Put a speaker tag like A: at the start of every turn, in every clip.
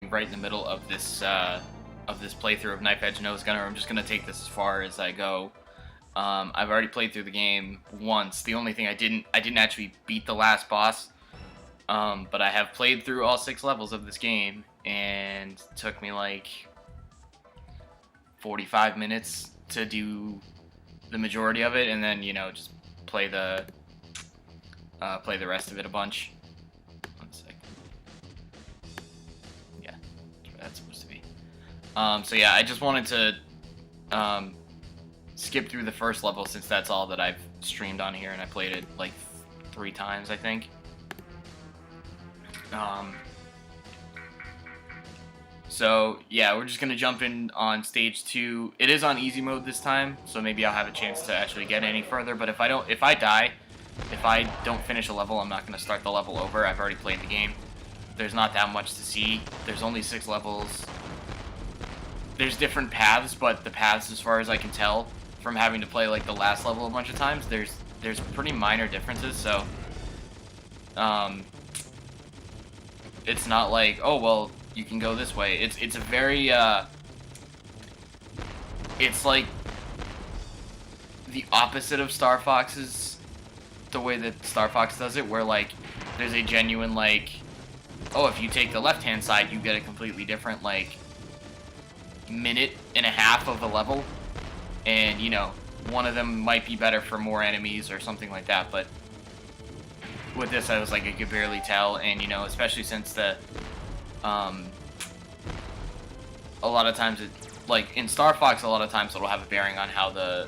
A: right in the middle of this playthrough of Knife Edge Nose Gunner. I'm just gonna take this as far as I go. I've already played through the game once. The only thing I didn't actually beat the last boss, but I have played through all 6 levels of this game, and it took me like 45 minutes to do the majority of it, and then just play the rest of it a bunch. One sec. Yeah, that's where that's supposed to be. So yeah, I just wanted to skip through the first level since that's all that I've streamed on here, and I played it like 3 times, I think. So yeah, we're just gonna jump in on stage 2. It is on easy mode this time, so maybe I'll have a chance to actually get any further. But if I don't finish a level, I'm not gonna start the level over. I've already played the game. There's not that much to see. There's only 6 levels. There's different paths, but the paths, as far as I can tell, from having to play like the last level a bunch of times, there's pretty minor differences. So it's not like, oh well, you can go this way. It's a very it's like the opposite of Star Fox's, the way that Star Fox does it, where like there's a genuine like, oh, if you take the left hand side, you get a completely different like minute and a half of a level, and one of them might be better for more enemies or something like that. But with this, I was like, I could barely tell, and especially since the a lot of times like in Star Fox, a lot of times it'll have a bearing on how the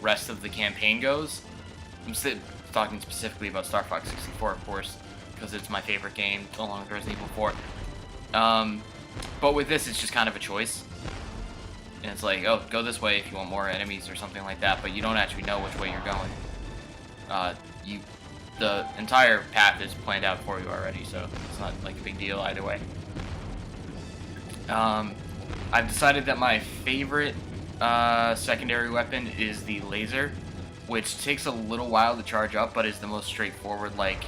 A: rest of the campaign goes. I'm talking specifically about Star Fox 64, of course, because it's my favorite game along with Resident Evil 4. But with this, it's just kind of a choice. And it's like, oh, go this way if you want more enemies or something like that, but you don't actually know which way you're going. The entire path is planned out for you already, so it's not like a big deal either way. I've decided that my favorite secondary weapon is the laser, which takes a little while to charge up, but is the most straightforward like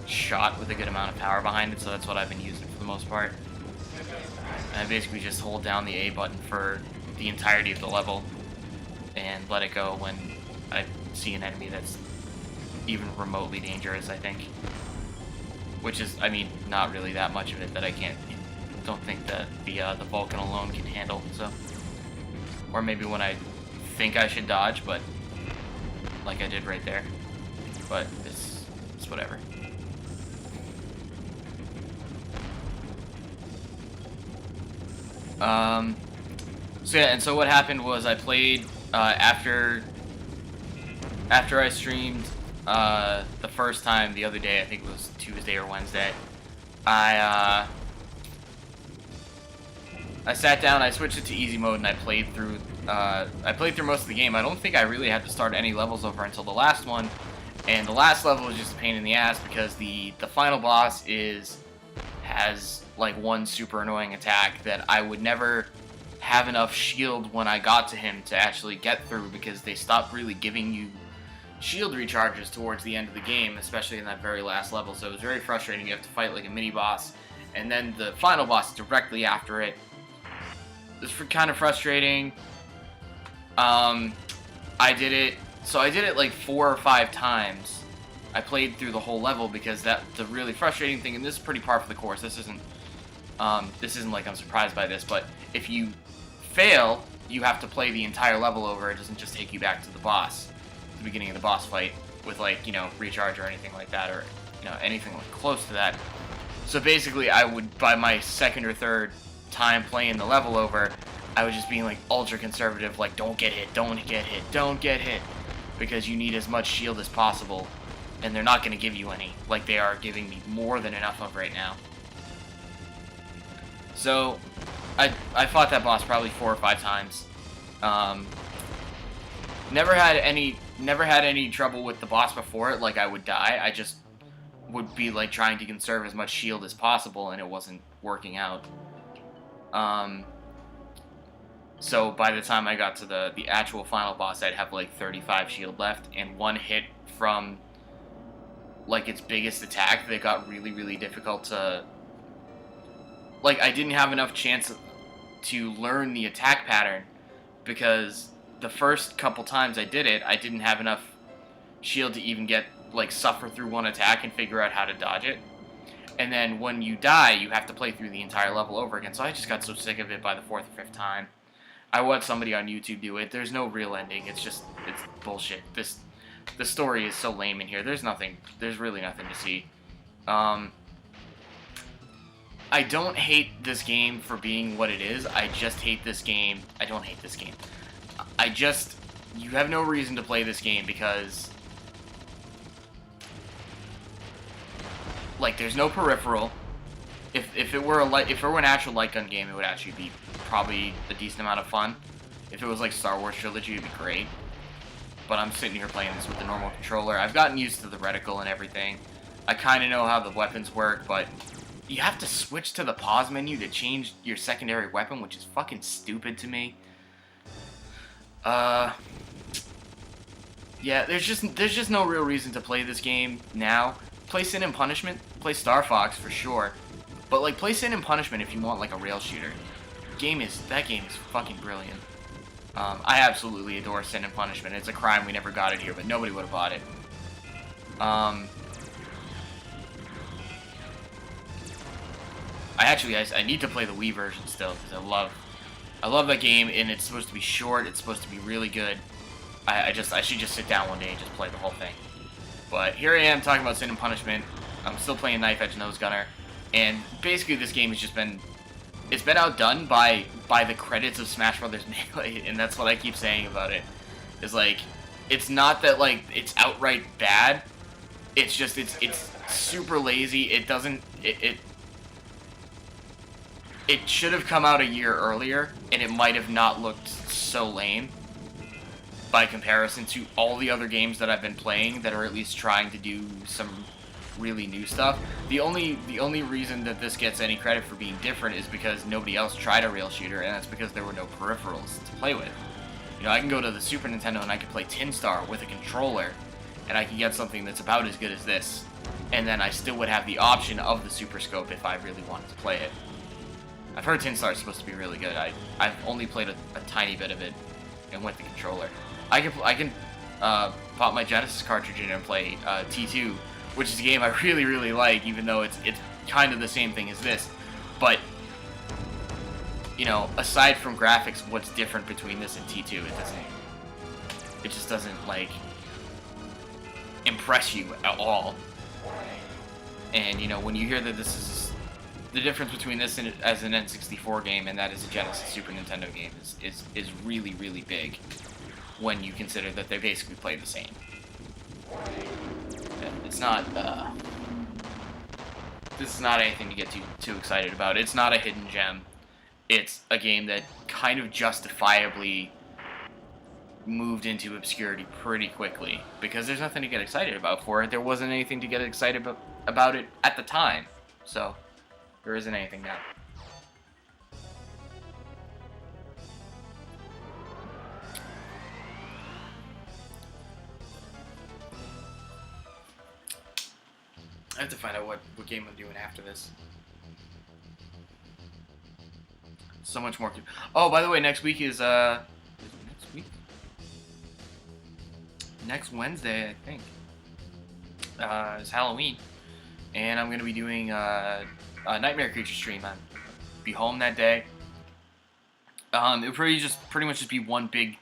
A: shot with a good amount of power behind it, so that's what I've been using for the most part. And I basically just hold down the A button for the entirety of the level and let it go when I see an enemy that's even remotely dangerous, I think. Which is, I mean, not really that much of it that I don't think that the Vulcan alone can handle, so. Or maybe when I think I should dodge, but like I did right there. But it's whatever. So yeah, and so what happened was I played after I streamed the first time the other day. I think it was Tuesday or Wednesday. I sat down, I switched it to easy mode, and I played through most of the game. I don't think I really had to start any levels over until the last one, and the last level was just a pain in the ass because the final boss has like one super annoying attack that I would never have enough shield when I got to him to actually get through, because they stopped really giving you shield recharges towards the end of the game, especially in that very last level. So it was very frustrating. You have to fight like a mini boss, and then the final boss directly after it. It's kind of frustrating. I did it like 4 or 5 times. I played through the whole level because the really frustrating thing, and this is pretty par for the course. This isn't like I'm surprised by this, but if you fail, you have to play the entire level over. It doesn't just take you back to the boss, the beginning of the boss fight, with like, recharge or anything like that, or anything like close to that. So basically, I would, by my second or third time playing the level over, I was just being like ultra conservative, like don't get hit, don't get hit, don't get hit, because you need as much shield as possible, and they're not going to give you any, like they are giving me more than enough of right now. So I fought that boss probably 4 or 5 times. Never had any trouble with the boss before it. Like I would die, I just would be like trying to conserve as much shield as possible, and it wasn't working out. So by the time I got to the actual final boss, I'd have like 35 shield left, and one hit from like its biggest attack that got really, really difficult to like, I didn't have enough chance to learn the attack pattern, because the first couple times I did it, I didn't have enough shield to even get, like, suffer through one attack and figure out how to dodge it. And then when you die, you have to play through the entire level over again. So I just got so sick of it by the 4th or 5th time. I watched somebody on YouTube do it. There's no real ending. It's bullshit. The story is so lame in here. There's really nothing to see. I don't hate this game for being what it is. I just hate this game. I don't hate this game. You have no reason to play this game because, like, there's no peripheral. If it were an actual light gun game, it would actually be probably a decent amount of fun. If it was like Star Wars Trilogy, it'd be great. But I'm sitting here playing this with the normal controller. I've gotten used to the reticle and everything. I kind of know how the weapons work, but you have to switch to the pause menu to change your secondary weapon, which is fucking stupid to me. Yeah, there's just no real reason to play this game now. Play Sin and Punishment, play Star Fox for sure, but like play Sin and Punishment if you want like a rail shooter. That game is fucking brilliant. I absolutely adore Sin and Punishment. It's a crime we never got it here, but nobody would have bought it. I need to play the Wii version still because I love that game, and it's supposed to be short. It's supposed to be really good. I should just sit down one day and just play the whole thing. But here I am talking about Sin and Punishment. I'm still playing Knife Edge Nose Gunner, and basically this game has just been outdone by the credits of Smash Brothers Melee, and that's what I keep saying about it. Is like, it's not that like it's outright bad. It's just it's super lazy. It should have come out a year earlier, and it might have not looked so lame by comparison to all the other games that I've been playing that are at least trying to do some really new stuff. The only reason that this gets any credit for being different is because nobody else tried a rail shooter, and that's because there were no peripherals to play with. You know, I can go to the Super Nintendo and I can play Tin Star with a controller, and I can get something that's about as good as this, and then I still would have the option of the Super Scope if I really wanted to play it. I've heard Tin Star is supposed to be really good. I've only played a tiny bit of it, and with the controller. I can pop my Genesis cartridge in and play T2, which is a game I really, really like, even though it's kind of the same thing as this. But, you know, aside from graphics, what's different between this and T2? It just doesn't, like, impress you at all. And, you know, when you hear that this is the difference between this and as an N64 game and that is a Genesis Super Nintendo game is really, really big when you consider that they basically play the same. It's not, this is not anything to get too excited about. It's not a hidden gem. It's a game that kind of justifiably moved into obscurity pretty quickly because there's nothing to get excited about for it. There wasn't anything to get excited about it at the time, so there isn't anything now. I have to find out what game I'm doing after this. So much more. Oh, by the way, next week is next week? Next Wednesday, I think, is Halloween, and I'm gonna be doing a Nightmare Creature stream. I'll be home that day. It'll pretty much just be one big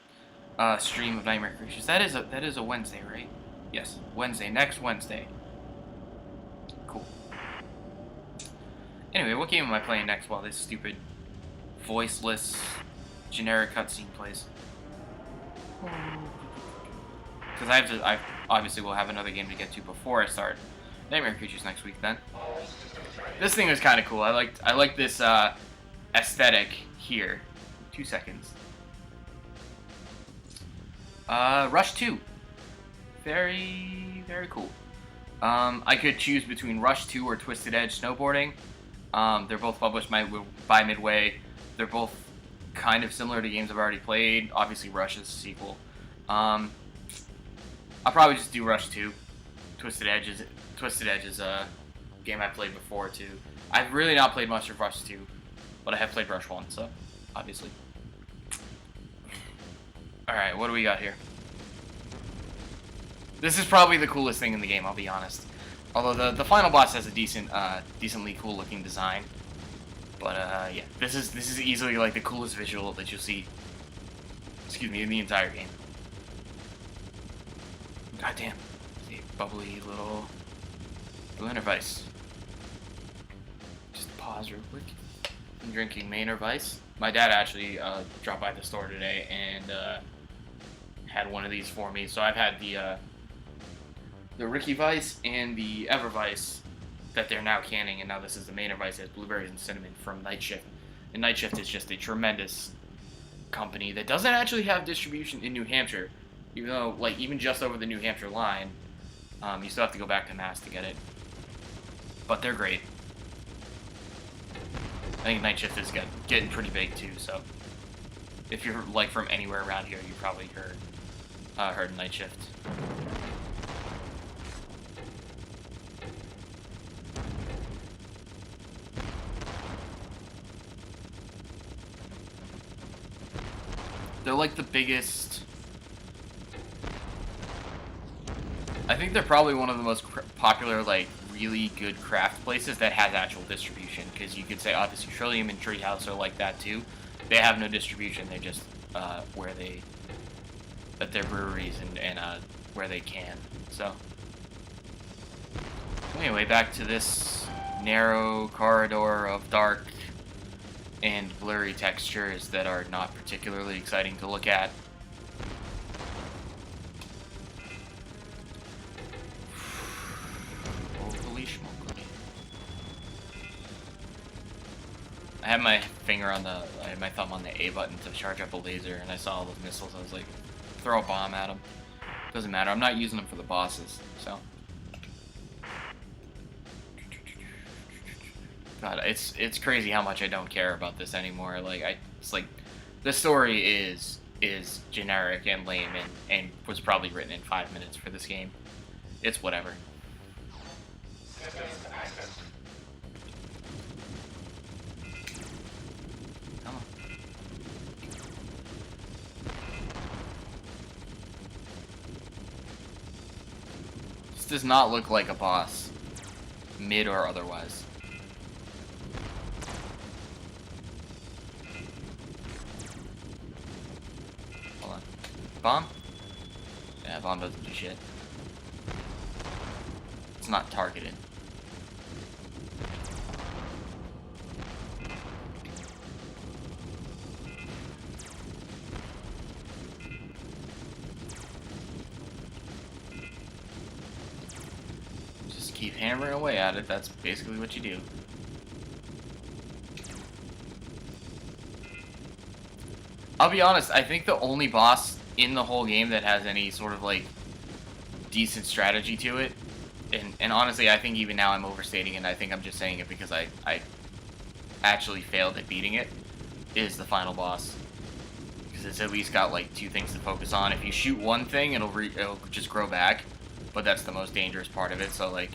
A: stream of Nightmare Creatures. That is a Wednesday, right? Yes, Wednesday. Next Wednesday. Anyway, what game am I playing next while this stupid, voiceless, generic cutscene plays? Because I obviously will have another game to get to before I start Nightmare Creatures next week. Then this thing was kind of cool. I like this aesthetic here. 2 seconds. Rush 2. Very, very cool. I could choose between Rush 2 or Twisted Edge Snowboarding. They're both published by Midway. They're both kind of similar to games I've already played. Obviously, Rush is a sequel. I'll probably just do Rush 2. Twisted Edge is a game I played before too. I've really not played much of Rush 2, but I have played Rush 1, so obviously. Alright, what do we got here? This is probably the coolest thing in the game, I'll be honest. Although the final boss has a decently cool looking design. But yeah, this is easily like the coolest visual that you'll see, excuse me, in the entire game. God damn. See, bubbly little blue intervice. Just pause real quick. I'm drinking main Vice. My dad actually dropped by the store today and had one of these for me. So I've had the Ricky Vice and the Ever Vice that they're now canning, and now this is the main Vice. It has blueberries and cinnamon from Night Shift. And Night Shift is just a tremendous company that doesn't actually have distribution in New Hampshire, even though, like, even just over the New Hampshire line, you still have to go back to Mass to get it. But they're great. I think Night Shift is getting pretty big too, so if you're like from anywhere around here, you probably heard Night Shift. They're like the biggest. I think they're probably one of the most popular, like, really good craft places that has actual distribution. Because you could say obviously Trillium and Treehouse are like that too. They have no distribution. They just where they at their breweries and where they can. So anyway, back to this narrow corridor of dark and blurry textures that are not particularly exciting to look at. Holy schmoly. I had my thumb on the A button to charge up a laser, and I saw all those missiles. I was like, throw a bomb at them. Doesn't matter. I'm not using them for the bosses, so. God, it's crazy how much I don't care about this anymore. Like, it's like the story is generic and lame and was probably written in 5 minutes for this game. It's whatever. Come on. This does not look like a boss, mid or otherwise. Bomb? Yeah, bomb doesn't do shit. It's not targeted. Just keep hammering away at it. That's basically what you do. I'll be honest, I think the only boss in the whole game that has any sort of, like, decent strategy to it, and honestly, I think even now I'm overstating it, and I think I'm just saying it because I actually failed at beating it, is the final boss. Because it's at least got, like, 2 things to focus on. If you shoot one thing, it'll just grow back, but that's the most dangerous part of it, so, like,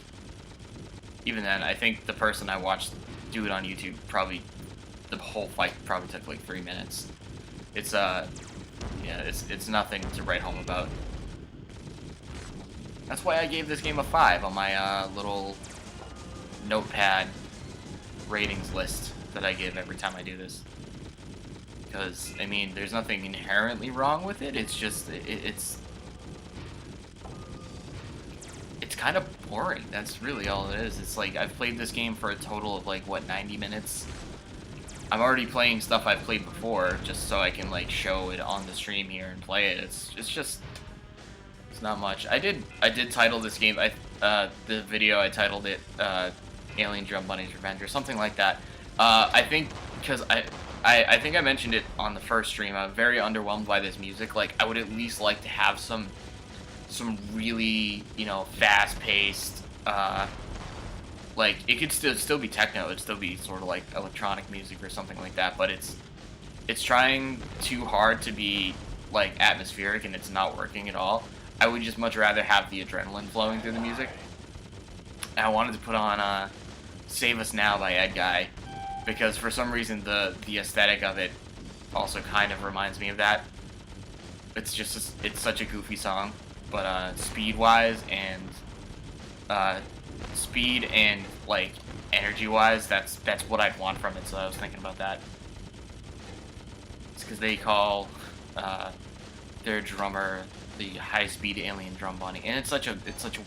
A: even then, I think the person I watched do it on YouTube, probably, the whole fight probably took, like, 3 minutes. It's, yeah, it's nothing to write home about. That's why I gave this game a 5 on my little notepad ratings list that I give every time I do this. Because, I mean, there's nothing inherently wrong with it, it's just, it's kind of boring. That's really all it is. It's like, I've played this game for a total of, like, what, 90 minutes? I'm already playing stuff I've played before, just so I can, like, show it on the stream here and play it. It's just, it's not much. I did title this game, the video I titled it, Alien Drum Bunny's Revenge, or something like that. I think, because I think I mentioned it on the first stream, I'm very underwhelmed by this music. Like, I would at least like to have some really, you know, fast-paced, like, it could still be techno, it'd still be sort of like electronic music or something like that, but it's trying too hard to be, like, atmospheric, and it's not working at all. I would just much rather have the adrenaline flowing through the music. And I wanted to put on Save Us Now by Ed Guy, because for some reason the aesthetic of it also kind of reminds me of that. It's just it's such a goofy song, but speed wise and like energy wise, that's what I'd want from it. So I was thinking about that. It's because they call their drummer the high-speed alien drum bunny, and it's such a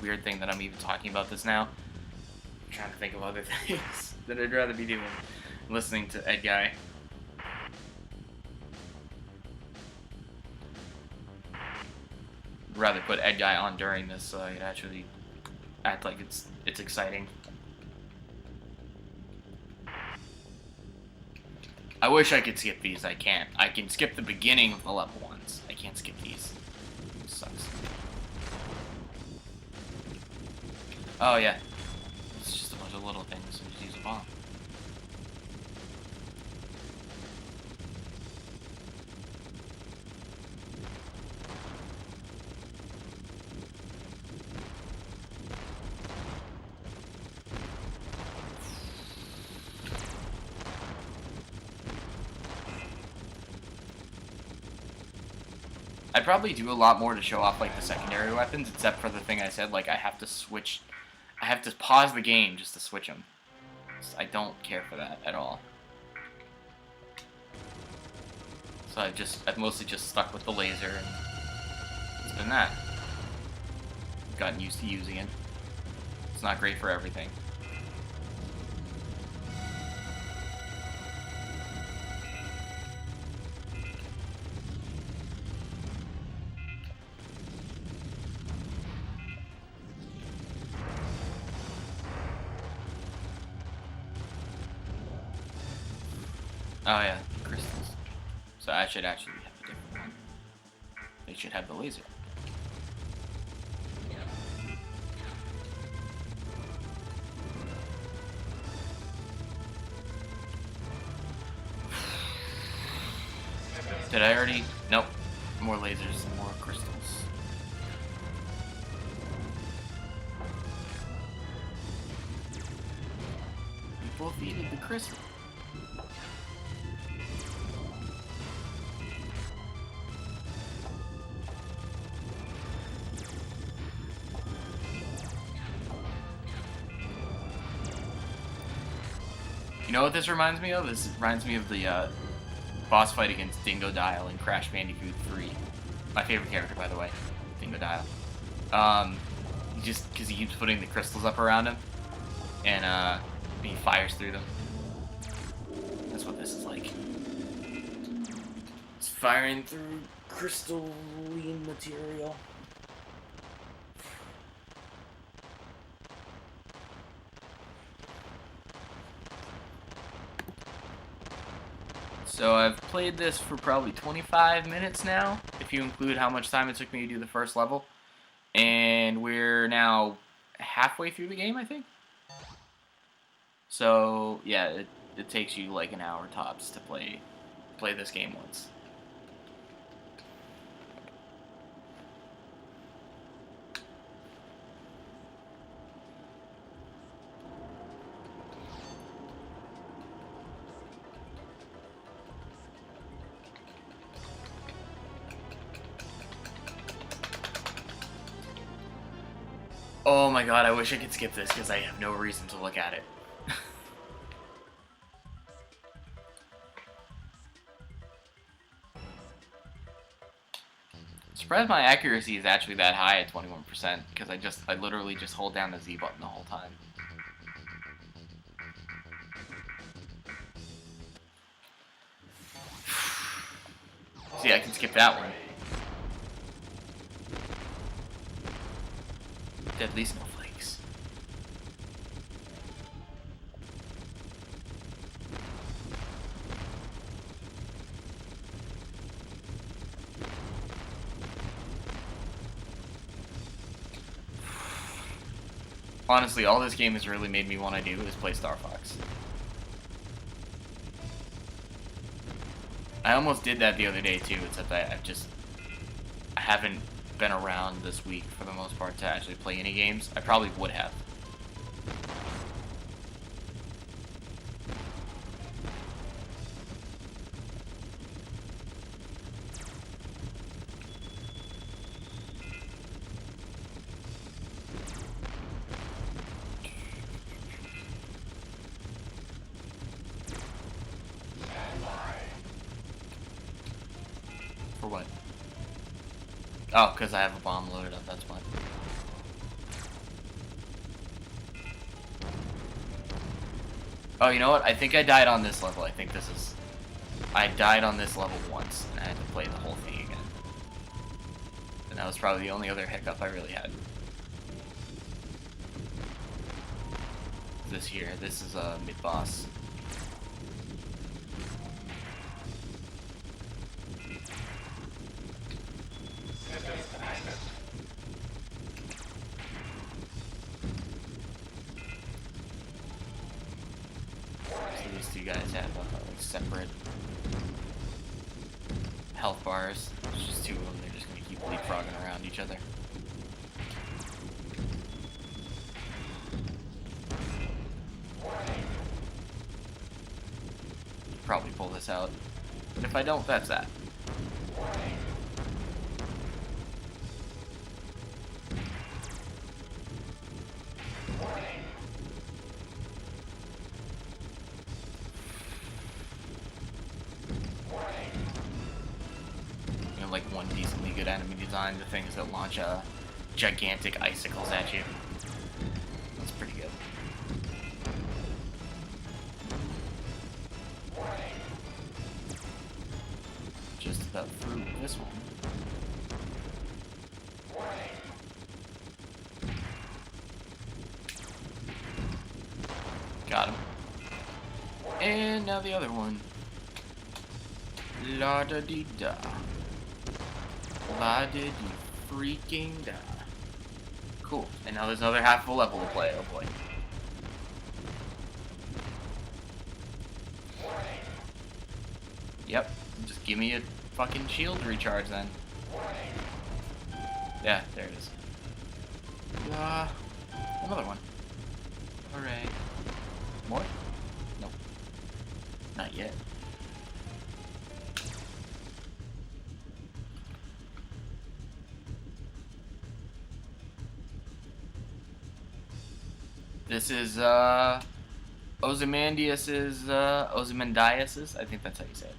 A: weird thing that I'm even talking about this now. I'm trying to think of other things that I'd rather be doing, listening to Ed Guy. I'd rather put Ed Guy on during this so I could actually act like it's exciting. I wish I could skip these. I can't. I can skip the beginning of the level ones. I can't skip these. It sucks. Oh yeah. It's just a bunch of little things, so just use a bomb. I'd probably do a lot more to show off like the secondary weapons, except for the thing I said, like I have to pause the game just to switch them. I don't care for that at all. So I've mostly just stuck with the laser, and it's been that. Gotten used to using it. It's not great for everything. Oh yeah, crystals. So I should actually have a different one. They should have the laser. Did I already? Nope. More lasers and more crystals. We both needed the crystal. You know what this reminds me of? This reminds me of the boss fight against Dingo Dial in Crash Bandicoot 3. My favorite character, by the way, Dingo Dial. Just because he keeps putting the crystals up around him, and he fires through them. That's what this is like. It's firing through crystalline material. So I've played this for probably 25 minutes now, if you include how much time it took me to do the first level. And we're now halfway through the game, I think. So yeah, it takes you like an hour tops to play this game once. Oh my god, I wish I could skip this because I have no reason to look at it. Surprised my accuracy is actually that high at 21% because I literally just hold down the Z button the whole time. See, I can skip that one. Deadly snowflakes. Honestly, all this game has really made me want to do is play Star Fox. I almost did that the other day too, except I haven't been around this week for the most part to actually play any games. I probably would have. Oh, because I have a bomb loaded up, that's why. Oh, you know what? I think I died on this level. I think this is... I died on this level once, and I had to play the whole thing again. And that was probably the only other hiccup I really had. This here, this is a mid-boss. So these two guys have separate health bars. It's just two of them. They're just going to keep leapfrogging around each other. Probably pull this out. But if I don't, that's that. You know, like one decently good enemy design, the things that launch gigantic icicles at you. That's pretty good. Just about through this one. Got him. And now the other one. La da dee da. La da dee freaking da. Cool. And now there's another half of a level to play. Oh boy. Yep. Just give me a fucking shield recharge then. Yeah, there it is. Another one. Hooray. More? Nope. Not yet. This is Ozymandias's Ozymandias's, I think that's how you say it.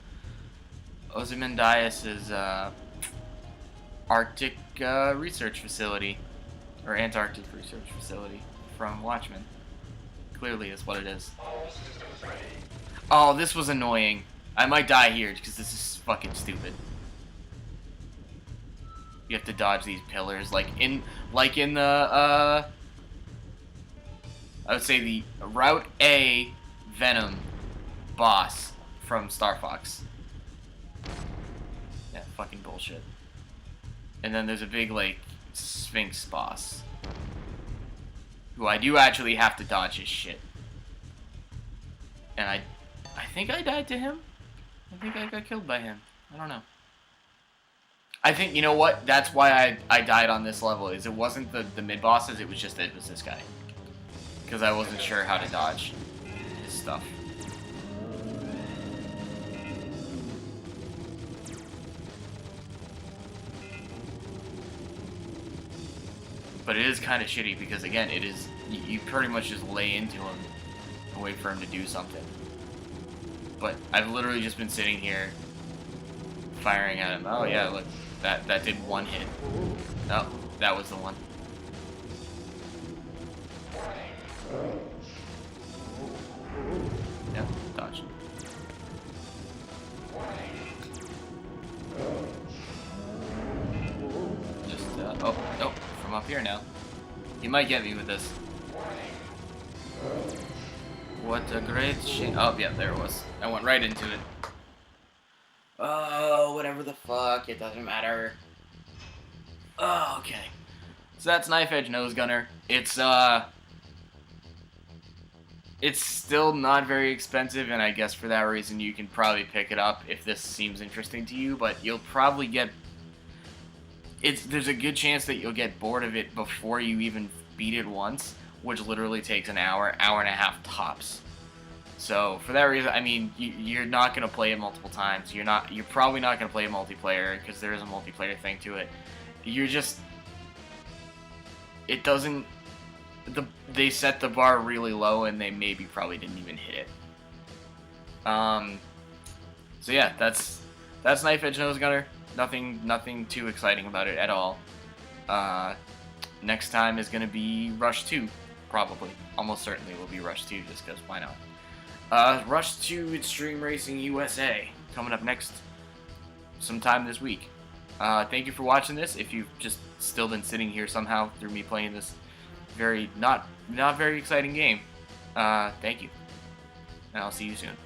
A: Ozymandias's Arctic research facility, or Antarctic research facility from Watchmen. Clearly is what it is. Oh, this was annoying. I might die here because this is fucking stupid. You have to dodge these pillars like in the I would say the Route A Venom boss from Star Fox. Yeah, fucking bullshit. And then there's a big, like, Sphinx boss. Who I do actually have to dodge his shit. And I think I died to him? I think I got killed by him. I don't know. I think, you know what? That's why I died on this level, is it wasn't the mid-bosses, it was this guy. Because I wasn't sure how to dodge his stuff. But it is kind of shitty because, again, it is... You pretty much just lay into him and wait for him to do something. But I've literally just been sitting here firing at him. Oh, yeah, look. That did one hit. Oh, that was the one. Yep, dodge. Just, oh, nope, from up here now. He might get me with this. What a great shit. Oh, yeah, there it was. I went right into it. Oh, whatever the fuck, it doesn't matter. Oh, okay. So that's Knife Edge Nose Gunner. It's still not very expensive, and I guess for that reason you can probably pick it up if this seems interesting to you, but you'll probably get... There's a good chance that you'll get bored of it before you even beat it once, which literally takes an hour and a half tops. So, for that reason, I mean, you're not going to play it multiple times. You're probably not going to play it multiplayer, because there is a multiplayer thing to it. You're just... It doesn't... They set the bar really low, and they maybe probably didn't even hit it. So yeah, that's Knife Edge Nose Gunner. Nothing too exciting about it at all. Next time is gonna be Rush 2, probably. Almost certainly will be Rush 2, just because why not? Rush 2 Extreme Racing USA coming up next, sometime this week. Thank you for watching this. If you've just still been sitting here somehow through me playing this very not very exciting game, thank you, and I'll see you soon.